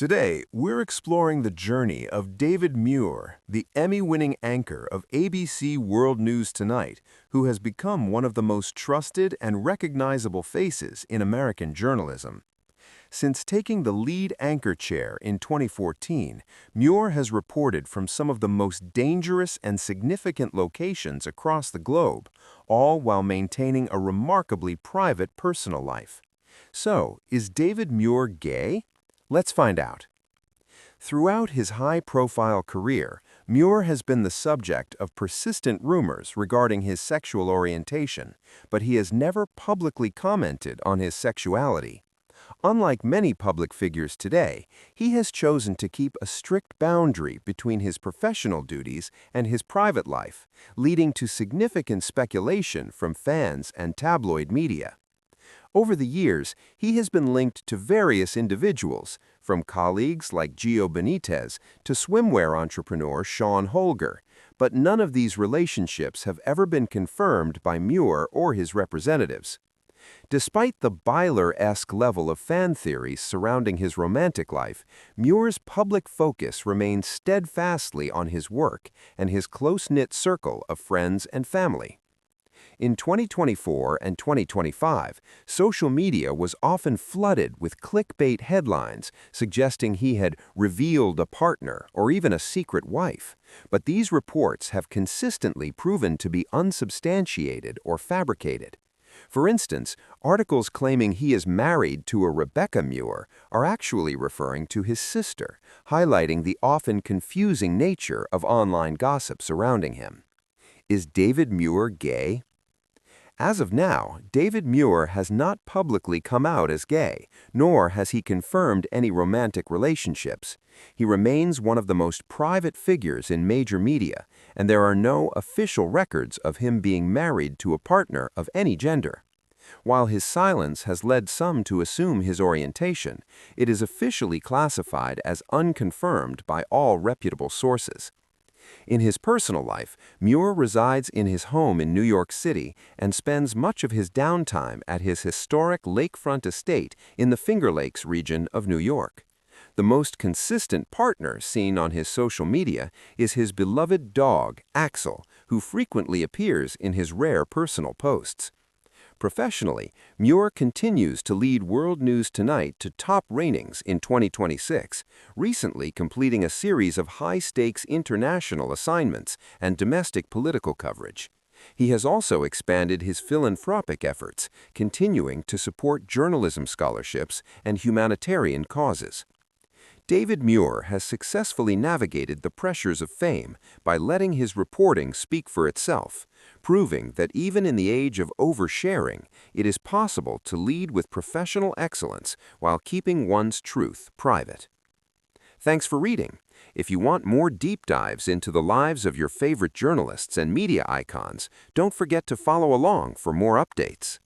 Today, we're exploring the journey of David Muir, the Emmy-winning anchor of ABC World News Tonight, who has become one of the most trusted and recognizable faces in American journalism. Since taking the lead anchor chair in 2014, Muir has reported from some of the most dangerous and significant locations across the globe, all while maintaining a remarkably private personal life. So, is David Muir gay? Let's find out. Throughout his high-profile career, Muir has been the subject of persistent rumors regarding his sexual orientation, but he has never publicly commented on his sexuality. Unlike many public figures today, he has chosen to keep a strict boundary between his professional duties and his private life, leading to significant speculation from fans and tabloid media. Over the years, he has been linked to various individuals, from colleagues like Gio Benitez to swimwear entrepreneur Sean Holger, but none of these relationships have ever been confirmed by Muir or his representatives. Despite the Byler-esque level of fan theories surrounding his romantic life, Muir's public focus remains steadfastly on his work and his close-knit circle of friends and family. In 2024 and 2025, social media was often flooded with clickbait headlines suggesting he had revealed a partner or even a secret wife, but these reports have consistently proven to be unsubstantiated or fabricated. For instance, articles claiming he is married to a Rebecca Muir are actually referring to his sister, highlighting the often confusing nature of online gossip surrounding him. Is David Muir gay? As of now, David Muir has not publicly come out as gay, nor has he confirmed any romantic relationships. He remains one of the most private figures in major media, and there are no official records of him being married to a partner of any gender. While his silence has led some to assume his orientation, it is officially classified as unconfirmed by all reputable sources. In his personal life, Muir resides in his home in New York City and spends much of his downtime at his historic lakefront estate in the Finger Lakes region of New York. The most consistent partner seen on his social media is his beloved dog, Axel, who frequently appears in his rare personal posts. Professionally, Muir continues to lead World News Tonight to top ratings in 2026, recently completing a series of high-stakes international assignments and domestic political coverage. He has also expanded his philanthropic efforts, continuing to support journalism scholarships and humanitarian causes. David Muir has successfully navigated the pressures of fame by letting his reporting speak for itself, proving that even in the age of oversharing, it is possible to lead with professional excellence while keeping one's truth private. Thanks for reading. If you want more deep dives into the lives of your favorite journalists and media icons, don't forget to follow along for more updates.